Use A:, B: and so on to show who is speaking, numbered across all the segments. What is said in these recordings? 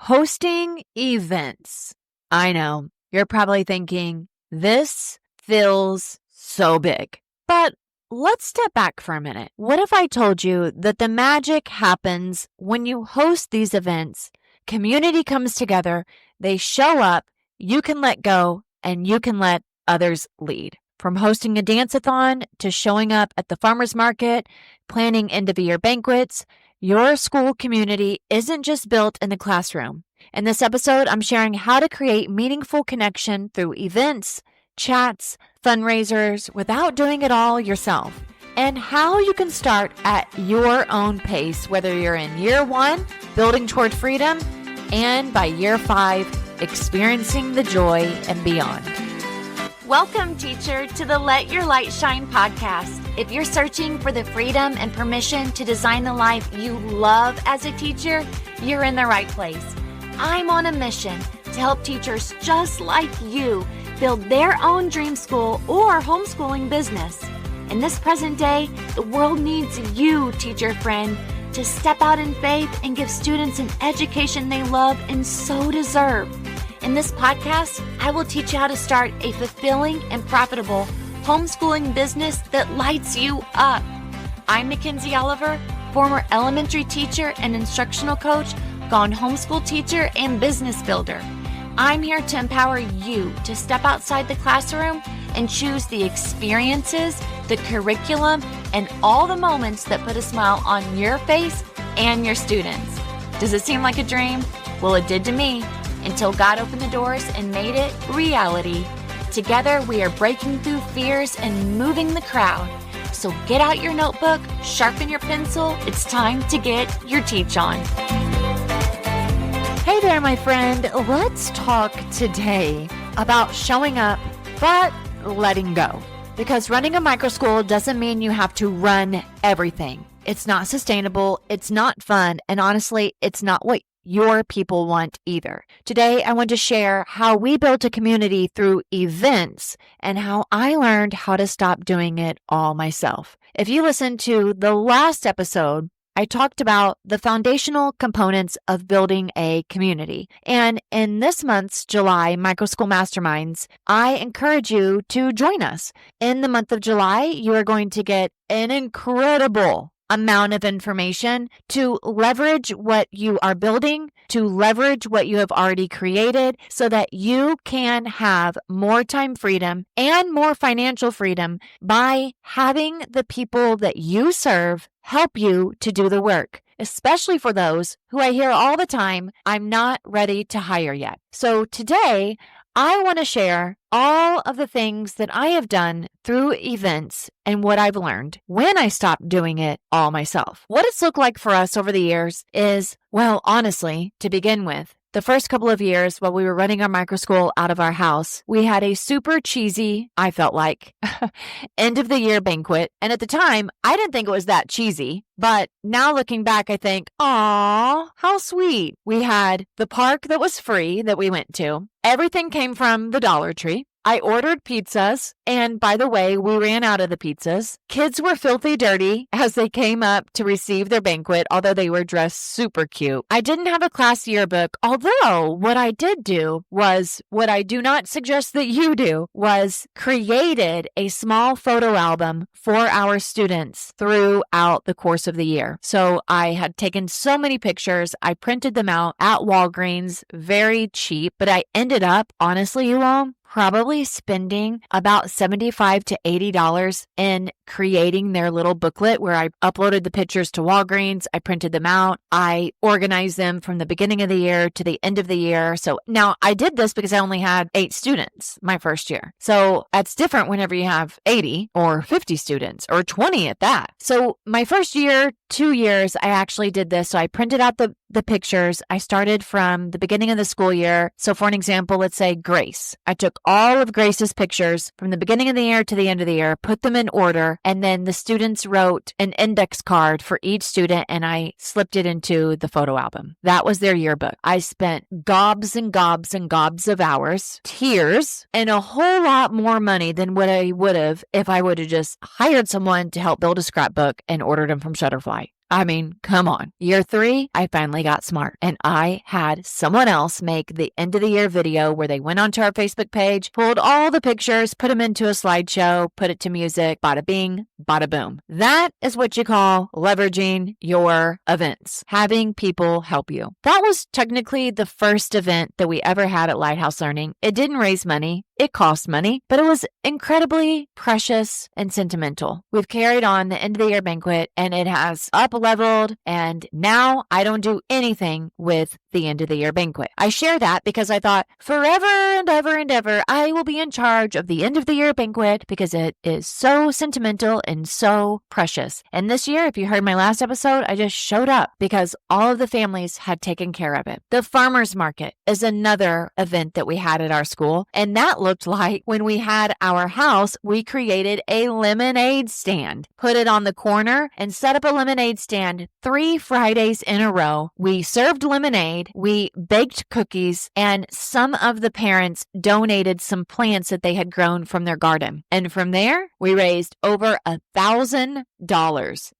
A: Hosting events. I know, you're probably thinking, this feels so big. But let's step back for a minute. What if I told you that the magic happens when you host these events? Community comes together, they show up, you can let go, and you can let others lead. From hosting a dance-a-thon to showing up at the farmer's market, planning end-of-year banquets, your school community isn't just built in the classroom. In this episode, I'm sharing how to create meaningful connection through events, chats, fundraisers, without doing it all yourself, and how you can start at your own pace, whether you're in year 1, building toward freedom, and by year 5, experiencing the joy and beyond.
B: Welcome, teacher, to the Let Your Light Shine podcast. If you're searching for the freedom and permission to design the life you love as a teacher, you're in the right place. I'm on a mission to help teachers just like you build their own dream school or homeschooling business. In this present day, the world needs you, teacher friend, to step out in faith and give students an education they love and so deserve. In this podcast, I will teach you how to start a fulfilling and profitable homeschooling business that lights you up. I'm Mackenzie Oliver, former elementary teacher and instructional coach, gone homeschool teacher and business builder. I'm here to empower you to step outside the classroom and choose the experiences, the curriculum, and all the moments that put a smile on your face and your students. Does it seem like a dream? Well, it did to me, until God opened the doors and made it reality. Together, we are breaking through fears and moving the crowd. So get out your notebook, sharpen your pencil. It's time to get your teach on.
A: Hey there, my friend. Let's talk today about showing up, but letting go. Because running a microschool doesn't mean you have to run everything. It's not sustainable, it's not fun, and honestly, it's not what your people want either. Today, I want to share how we built a community through events and how I learned how to stop doing it all myself. If you listened to the last episode, I talked about the foundational components of building a community. And in this month's July Microschool Masterminds, I encourage you to join us. In the month of July, you are going to get an incredible amount of information to leverage what you are building, to leverage what you have already created so that you can have more time freedom and more financial freedom by having the people that you serve help you to do the work, especially for those who I hear all the time, I'm not ready to hire yet. So today, I want to share all of the things that I have done through events and what I've learned when I stopped doing it all myself. What it's looked like for us over the years is, well, honestly, to begin with, the first couple of years while we were running our microschool out of our house, we had a super cheesy, I felt like, end of the year banquet. And at the time, I didn't think it was that cheesy. But now looking back, I think, aw, how sweet. We had the park that was free that we went to. Everything came from the Dollar Tree. I ordered pizzas, and by the way, we ran out of the pizzas. Kids were filthy dirty as they came up to receive their banquet, although they were dressed super cute. I didn't have a class yearbook, although what I did do was, what I do not suggest that you do, was created a small photo album for our students throughout the course of the year. So I had taken so many pictures, I printed them out at Walgreens, very cheap, but I ended up, honestly, you all, probably spending about $75 to $80 in creating their little booklet where I uploaded the pictures to Walgreens. I printed them out. I organized them from the beginning of the year to the end of the year. So now I did this because I only had 8 students my first year. So that's different whenever you have 80 or 50 students or 20 at that. So my first year, 2 years, I actually did this. So I printed out the pictures. I started from the beginning of the school year. So for an example, let's say Grace. I took all of Grace's pictures from the beginning of the year to the end of the year, put them in order, and then the students wrote an index card for each student and I slipped it into the photo album. That was their yearbook. I spent gobs and gobs and gobs of hours, tears, and a whole lot more money than what I would have if I would have just hired someone to help build a scrapbook and ordered them from Shutterfly. I mean, come on. Year 3, I finally got smart and I had someone else make the end of the year video where they went onto our Facebook page, pulled all the pictures, put them into a slideshow, put it to music, bada bing, bada boom. That is what you call leveraging your events, having people help you. That was technically the first event that we ever had at Lighthouse Learning. It didn't raise money. It cost money, but it was incredibly precious and sentimental. We've carried on the end of the year banquet and it has up-leveled, and now I don't do anything with the end of the year banquet. I share that because I thought forever and ever, I will be in charge of the end of the year banquet because it is so sentimental and so precious. And this year, if you heard my last episode, I just showed up because all of the families had taken care of it. The farmers market is another event that we had at our school, and that looked like when we had our house, we created a lemonade stand, put it on the corner and set up a lemonade stand 3 Fridays in a row. We served lemonade, we baked cookies, and some of the parents donated some plants that they had grown from their garden. And from there, we raised over $1,000.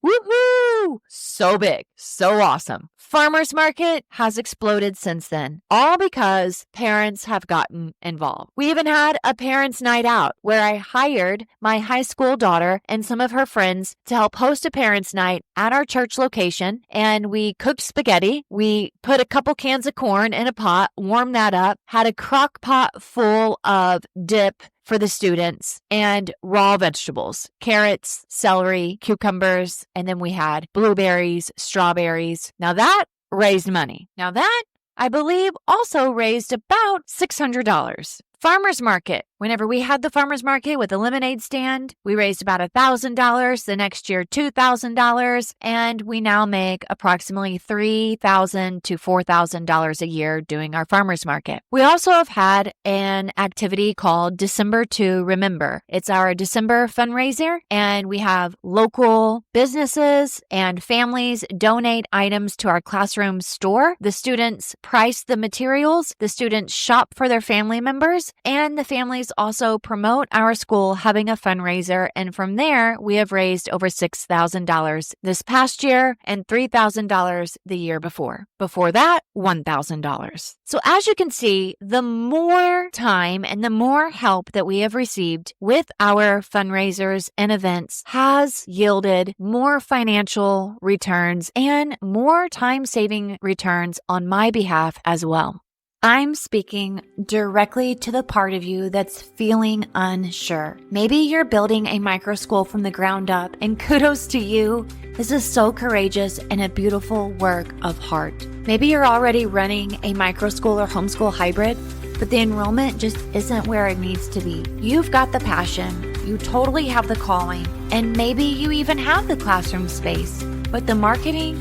A: Woohoo! So big, so awesome. Farmers market has exploded since then, all because parents have gotten involved. We even had a parents' night out where I hired my high school daughter and some of her friends to help host a parents' night at our church location. And we cooked spaghetti. We put a couple cans of corn in a pot, warmed that up, had a crock pot full of dip for the students and raw vegetables, carrots, celery, cucumbers, and then we had blueberries, strawberries. Now that raised money. Now that, I believe, also raised about $600. Farmers market. Whenever we had the farmers market with a lemonade stand, we raised about $1,000. The next year, $2,000. And we now make approximately $3,000 to $4,000 a year doing our farmers market. We also have had an activity called December to Remember. It's our December fundraiser, and we have local businesses and families donate items to our classroom store. The students price the materials. The students shop for their family members, and the families also promote our school having a fundraiser, and from there, we have raised over $6,000 this past year and $3,000 the year before. Before that, $1,000. So as you can see, the more time and the more help that we have received with our fundraisers and events has yielded more financial returns and more time-saving returns on my behalf as well. I'm speaking directly to the part of you that's feeling unsure. Maybe you're building a microschool from the ground up, and kudos to you. This is so courageous and a beautiful work of heart. Maybe you're already running a microschool or homeschool hybrid, but the enrollment just isn't where it needs to be. You've got the passion, you totally have the calling, and maybe you even have the classroom space, but the marketing,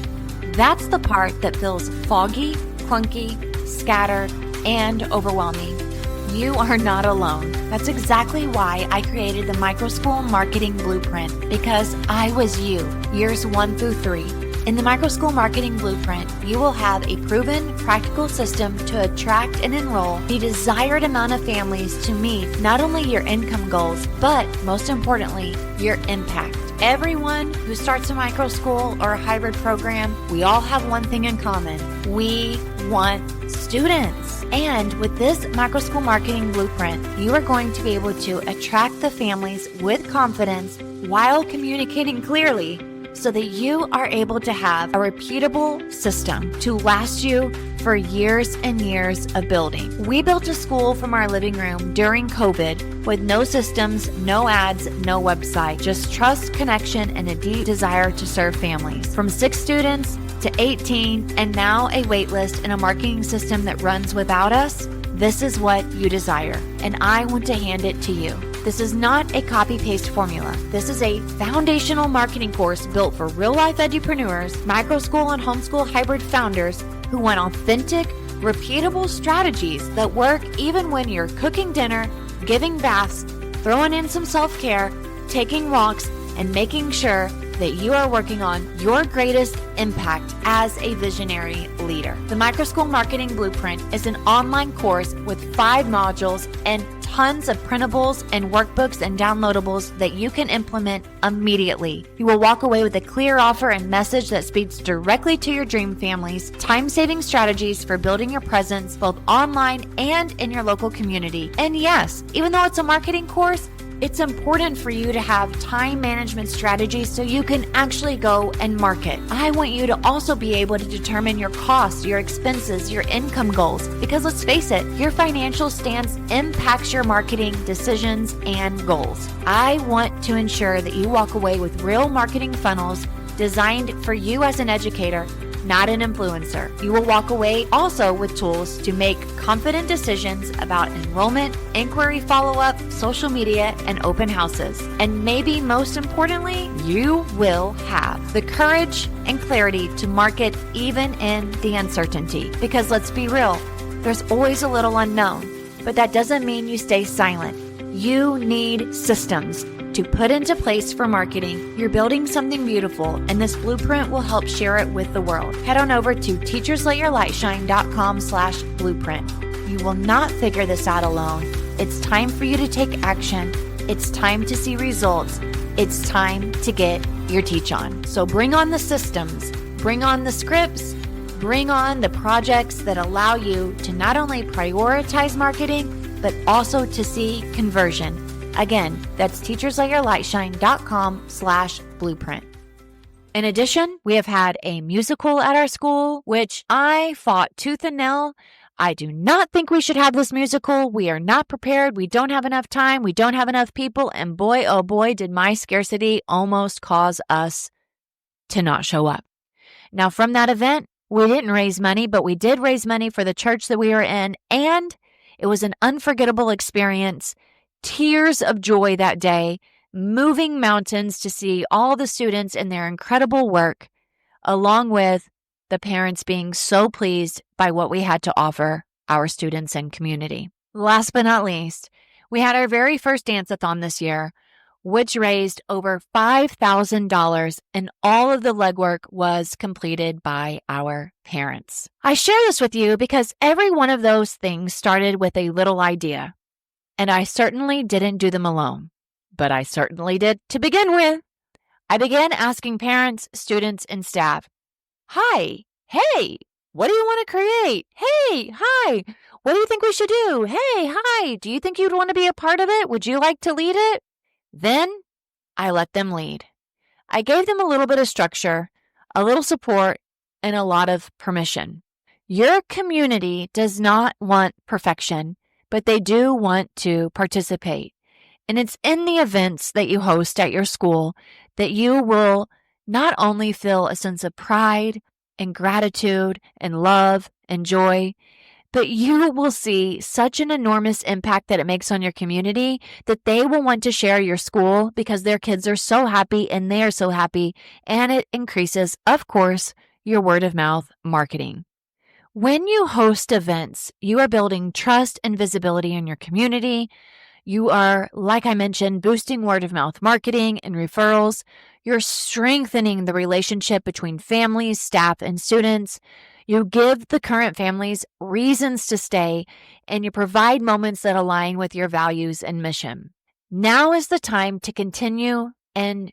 A: that's the part that feels foggy, clunky, scattered, and overwhelming. You are not alone. That's exactly why I created the Microschool Marketing Blueprint, because I was you, years 1 through 3. In the Microschool Marketing Blueprint, you will have a proven, practical system to attract and enroll the desired amount of families to meet not only your income goals, but most importantly, your impact. Everyone who starts a microschool or a hybrid program, we all have one thing in common. We want students. And with this Microschool Marketing Blueprint, you are going to be able to attract the families with confidence while communicating clearly so that you are able to have a repeatable system to last you for years and years of building. We built a school from our living room during COVID with no systems, no ads, no website, just trust, connection, and a deep desire to serve families. From 6 students to 18, and now a wait list and a marketing system that runs without us, this is what you desire, and I want to hand it to you. This is not a copy-paste formula. This is a foundational marketing course built for real-life edupreneurs, microschool and homeschool hybrid founders who want authentic, repeatable strategies that work even when you're cooking dinner, giving baths, throwing in some self-care, taking walks, and making sure that you are working on your greatest impact as a visionary leader. The Microschool Marketing Blueprint is an online course with 5 modules and tons of printables and workbooks and downloadables that you can implement immediately. You will walk away with a clear offer and message that speaks directly to your dream families, time-saving strategies for building your presence both online and in your local community. And yes, even though it's a marketing course, it's important for you to have time management strategies so you can actually go and market. I want you to also be able to determine your costs, your expenses, your income goals, because let's face it, your financial stance impacts your marketing decisions and goals. I want to ensure that you walk away with real marketing funnels designed for you as an educator, not an influencer. You will walk away also with tools to make confident decisions about enrollment, inquiry follow-up, social media, and open houses. And maybe most importantly, you will have the courage and clarity to market even in the uncertainty. Because let's be real, there's always a little unknown, but that doesn't mean you stay silent. You need systems to put into place for marketing. You're building something beautiful, and this blueprint will help share it with the world. Head on over to teachersletyourlightshine.com/blueprint. You will not figure this out alone. It's time for you to take action. It's time to see results. It's time to get your teach on. So bring on the systems, bring on the scripts, bring on the projects that allow you to not only prioritize marketing, but also to see conversion. Again, that's teachersletyourlightshine.com/blueprint. In addition, we have had a musical at our school, which I fought tooth and nail. I do not think we should have this musical. We are not prepared. We don't have enough time. We don't have enough people. And boy, oh boy, did my scarcity almost cause us to not show up. Now, from that event, we didn't raise money, but we did raise money for the church that we were in. And it was an unforgettable experience. Tears of joy that day, moving mountains to see all the students in their incredible work, along with the parents being so pleased by what we had to offer our students and community. Last but not least, we had our very first dance-a-thon this year, which raised over $5,000, and all of the legwork was completed by our parents. I share this with you because every one of those things started with a little idea. And I certainly didn't do them alone, but I certainly did to begin with. I began asking parents, students, and staff, "Hi, hey, what do you want to create? Hey, hi, what do you think we should do? Hey, hi, do you think you'd want to be a part of it? Would you like to lead it?" Then I let them lead. I gave them a little bit of structure, a little support, and a lot of permission. Your community does not want perfection, but they do want to participate. And it's in the events that you host at your school that you will not only feel a sense of pride and gratitude and love and joy, but you will see such an enormous impact that it makes on your community that they will want to share your school because their kids are so happy and they are so happy. And it increases, of course, your word of mouth marketing. When you host events, you are building trust and visibility in your community. You are, like I mentioned, boosting word of mouth marketing and referrals. You're strengthening the relationship between families, staff, and students. You give the current families reasons to stay, and you provide moments that align with your values and mission. Now is the time to continue and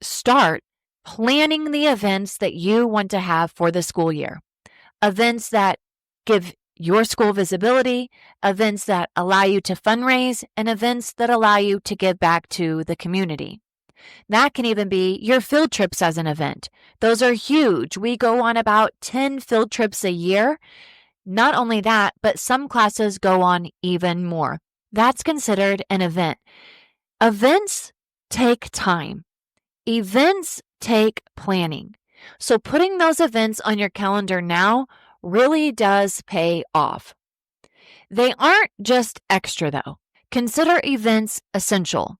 A: start planning the events that you want to have for the school year. Events that give your school visibility, events that allow you to fundraise, and events that allow you to give back to the community. That can even be your field trips as an event. Those are huge. We go on about 10 field trips a year. Not only that, but some classes go on even more. That's considered an event. Events take time. Events take planning. So putting those events on your calendar now really does pay off. They aren't just extra though. Consider events essential.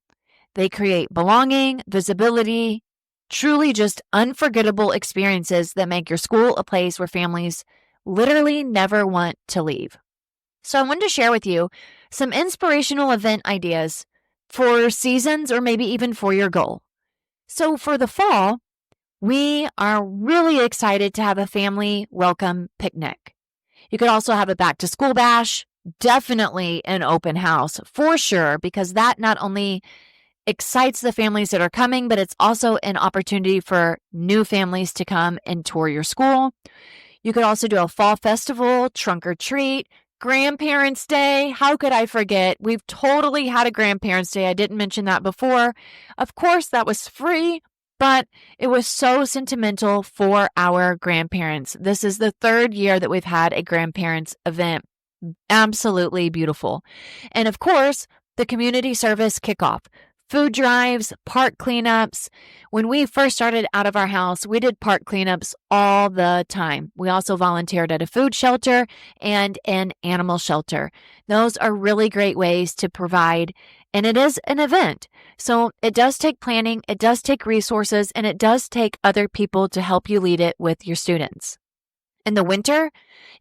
A: They create belonging, visibility, truly just unforgettable experiences that make your school a place where families literally never want to leave. So I wanted to share with you some inspirational event ideas for seasons or maybe even for your goal. So for the fall, we are really excited to have a family welcome picnic. You could also have a back to school bash, definitely an open house for sure, because that not only excites the families that are coming, but it's also an opportunity for new families to come and tour your school. You could also do a fall festival, trunk or treat, Grandparents' Day. How could I forget? We've totally had a Grandparents' Day. I didn't mention that before. Of course, that was free, but it was so sentimental for our grandparents. This is the third year that we've had a grandparents event. Absolutely beautiful. And of course, the community service kickoff. Food drives, park cleanups. When we first started out of our house, we did park cleanups all the time. We also volunteered at a food shelter and an animal shelter. Those are really great ways to provide, and it is an event. So it does take planning, it does take resources, and it does take other people to help you lead it with your students. In the winter,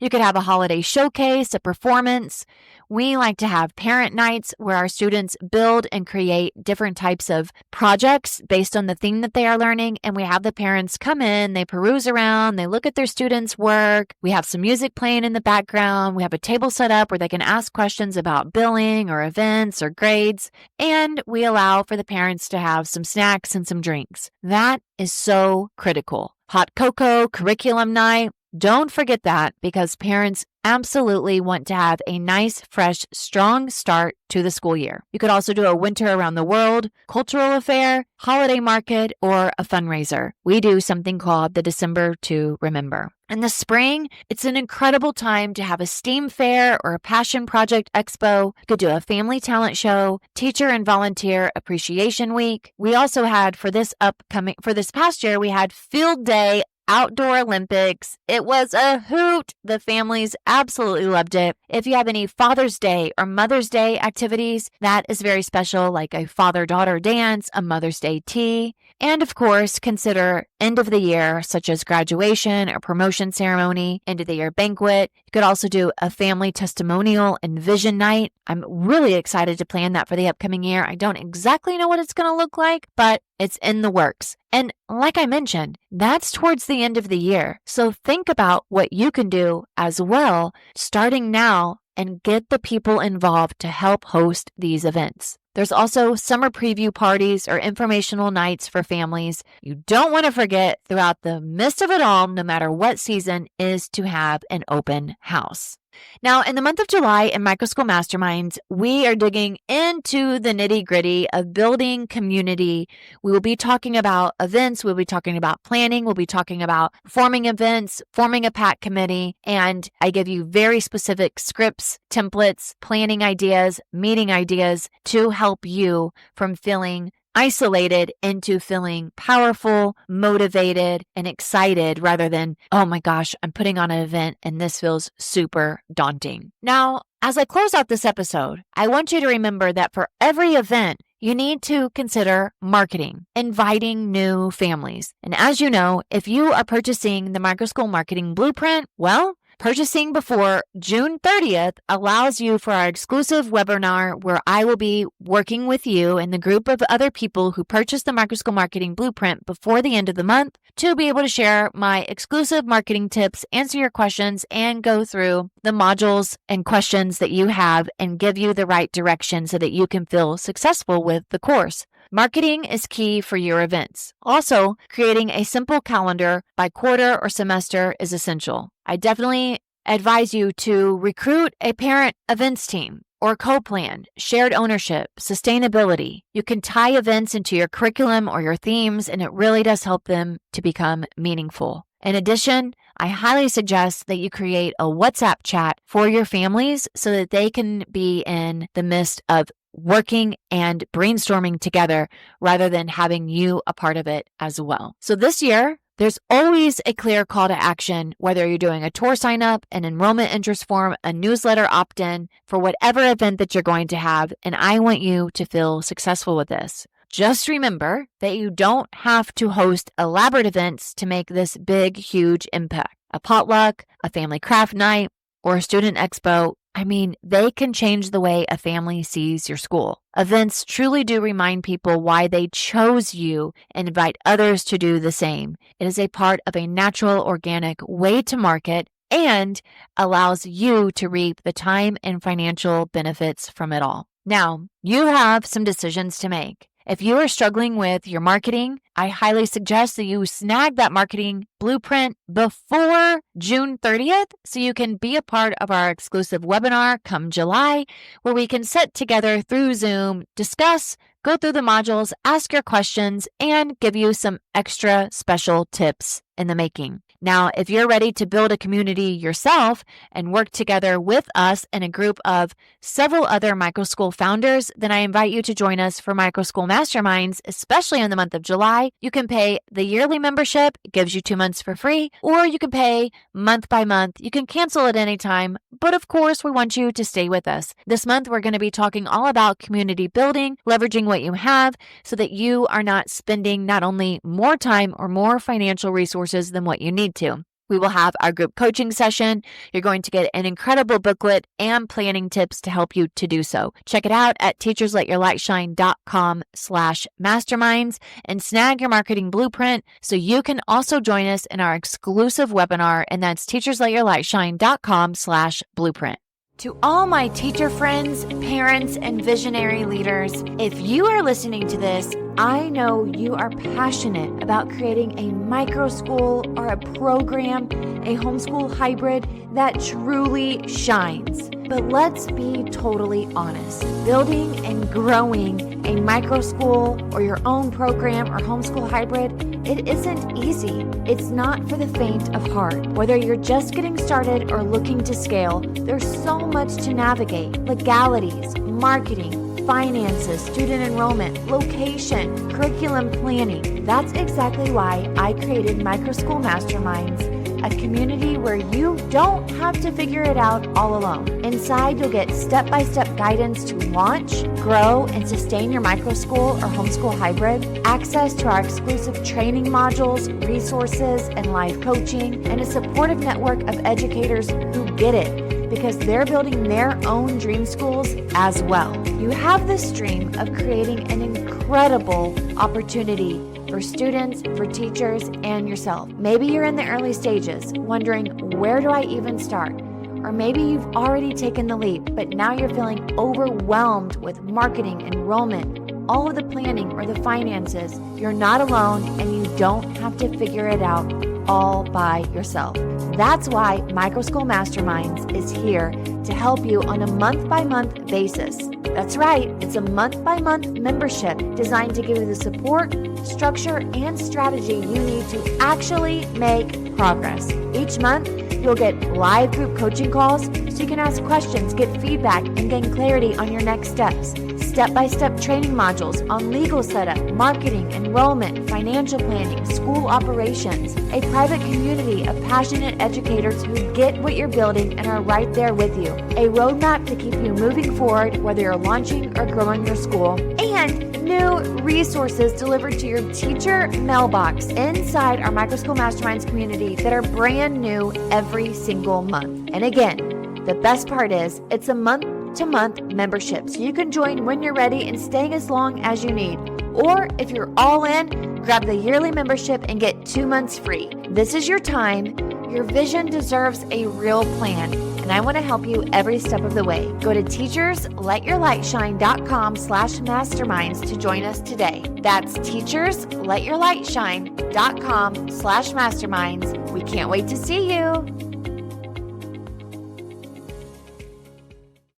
A: you could have a holiday showcase, a performance. We like to have parent nights where our students build and create different types of projects based on the theme that they are learning. And we have the parents come in, they peruse around, they look at their students' work. We have some music playing in the background. We have a table set up where they can ask questions about billing or events or grades. And we allow for the parents to have some snacks and some drinks. That is so critical. Hot cocoa, curriculum night. Don't forget that, because parents absolutely want to have a nice, fresh, strong start to the school year. You could also do a winter around the world, cultural affair, holiday market, or a fundraiser. We do something called the December to Remember. In the spring, it's an incredible time to have a STEAM fair or a passion project expo. You could do a family talent show, teacher and volunteer appreciation week. We also had for this past year, we had field day Outdoor Olympics. It was a hoot. The families absolutely loved it. If you have any Father's Day or Mother's Day activities, that is very special, like a father-daughter dance, a Mother's Day tea. And of course, consider end of the year, such as graduation or promotion ceremony, end of the year banquet. You could also do a family testimonial and vision night. I'm really excited to plan that for the upcoming year. I don't exactly know what it's going to look like, but it's in the works. And like I mentioned, that's towards the end of the year. So think about what you can do as well, starting now, and get the people involved to help host these events. There's also summer preview parties or informational nights for families. You don't want to forget throughout the midst of it all, no matter what season, is to have an open house. Now, in the month of July in Microschool Masterminds, we are digging into the nitty-gritty of building community. We will be talking about events. We'll be talking about planning. We'll be talking about forming events, forming a PAC committee, and I give you very specific scripts, templates, planning ideas, meeting ideas to help you from feeling isolated into feeling powerful, motivated, and excited rather than, oh my gosh, I'm putting on an event and this feels super daunting. Now, as I close out this episode, I want you to remember that for every event, you need to consider marketing, inviting new families. And as you know, if you are purchasing the Microschool Marketing Blueprint, well, purchasing before June 30th allows you for our exclusive webinar where I will be working with you and the group of other people who purchased the Microschool Marketing Blueprint before the end of the month to be able to share my exclusive marketing tips, answer your questions, and go through the modules and questions that you have and give you the right direction so that you can feel successful with the course. Marketing is key for your events. Also, creating a simple calendar by quarter or semester is essential. I definitely advise you to recruit a parent events team or co-plan, shared ownership, sustainability. You can tie events into your curriculum or your themes, and it really does help them to become meaningful. In addition, I highly suggest that you create a WhatsApp chat for your families so that they can be in the midst of working and brainstorming together rather than having you a part of it as well. So this year, there's always a clear call to action, whether you're doing a tour sign up, an enrollment interest form, a newsletter opt-in for whatever event that you're going to have. And I want you to feel successful with this. Just remember that you don't have to host elaborate events to make this big, huge impact. A potluck, a family craft night, or a student expo I mean, they can change the way a family sees your school. Events truly do remind people why they chose you and invite others to do the same. It is a part of a natural, organic way to market and allows you to reap the time and financial benefits from it all. Now, you have some decisions to make. If you are struggling with your marketing, I highly suggest that you snag that marketing blueprint before June 30th so you can be a part of our exclusive webinar come July, where we can sit together through Zoom, discuss, go through the modules, ask your questions, and give you some extra special tips in the making. Now, if you're ready to build a community yourself and work together with us in a group of several other Microschool founders, then I invite you to join us for Microschool Masterminds, especially in the month of July. You can pay the yearly membership, it gives you 2 months for free, or you can pay month by month. You can cancel at any time, but of course, we want you to stay with us. This month, we're going to be talking all about community building, leveraging what you have so that you are not spending not only more time or more financial resources than what you need to. We will have our group coaching session. You're going to get an incredible booklet and planning tips to help you to do so. Check it out at teachersletyourlightshine.com/masterminds and snag your marketing blueprint so you can also join us in our exclusive webinar, and that's teachersletyourlightshine.com/blueprint. To all my teacher friends, parents, and visionary leaders, if you are listening to this, I know you are passionate about creating a microschool or a program, a homeschool hybrid that truly shines. But let's be totally honest. Building and growing a microschool or your own program or homeschool hybrid, it isn't easy. It's not for the faint of heart. Whether you're just getting started or looking to scale, there's so much to navigate. Legalities, marketing, finances, student enrollment, location, curriculum planning. That's exactly why I created Microschool Masterminds, a community where you don't have to figure it out all alone. Inside, you'll get step-by-step guidance to launch, grow, and sustain your microschool or homeschool hybrid, access to our exclusive training modules, resources, and live coaching, and a supportive network of educators who get it, because they're building their own dream schools as well. You have this dream of creating an incredible opportunity for students, for teachers, and yourself. Maybe you're in the early stages, wondering, where do I even start? Or maybe you've already taken the leap, but now you're feeling overwhelmed with marketing, enrollment, all of the planning or the finances. You're not alone, and you don't have to figure it out all by yourself. That's why Microschool Masterminds is here to help you on a month-by-month basis. That's right, it's a month-by-month membership designed to give you the support, structure, and strategy you need to actually make progress. Each month, you'll get live group coaching calls so you can ask questions, get feedback, and gain clarity on your next steps. Step-by-step training modules on legal setup, marketing, enrollment, financial planning, school operations, a private community of passionate educators who get what you're building and are right there with you, a roadmap to keep you moving forward whether you're launching or growing your school, and new resources delivered to your teacher mailbox inside our Microschool Masterminds community that are brand new every single month. And again, the best part is it's a month-to-month membership, so you can join when you're ready and stay as long as you need. Or if you're all in, grab the yearly membership and get 2 months free. This is your time. Your vision deserves a real plan, and I want to help you every step of the way. Go to teachersletyourlightshine.com/masterminds to join us today. That's teachersletyourlightshine.com/masterminds. We can't wait to see you.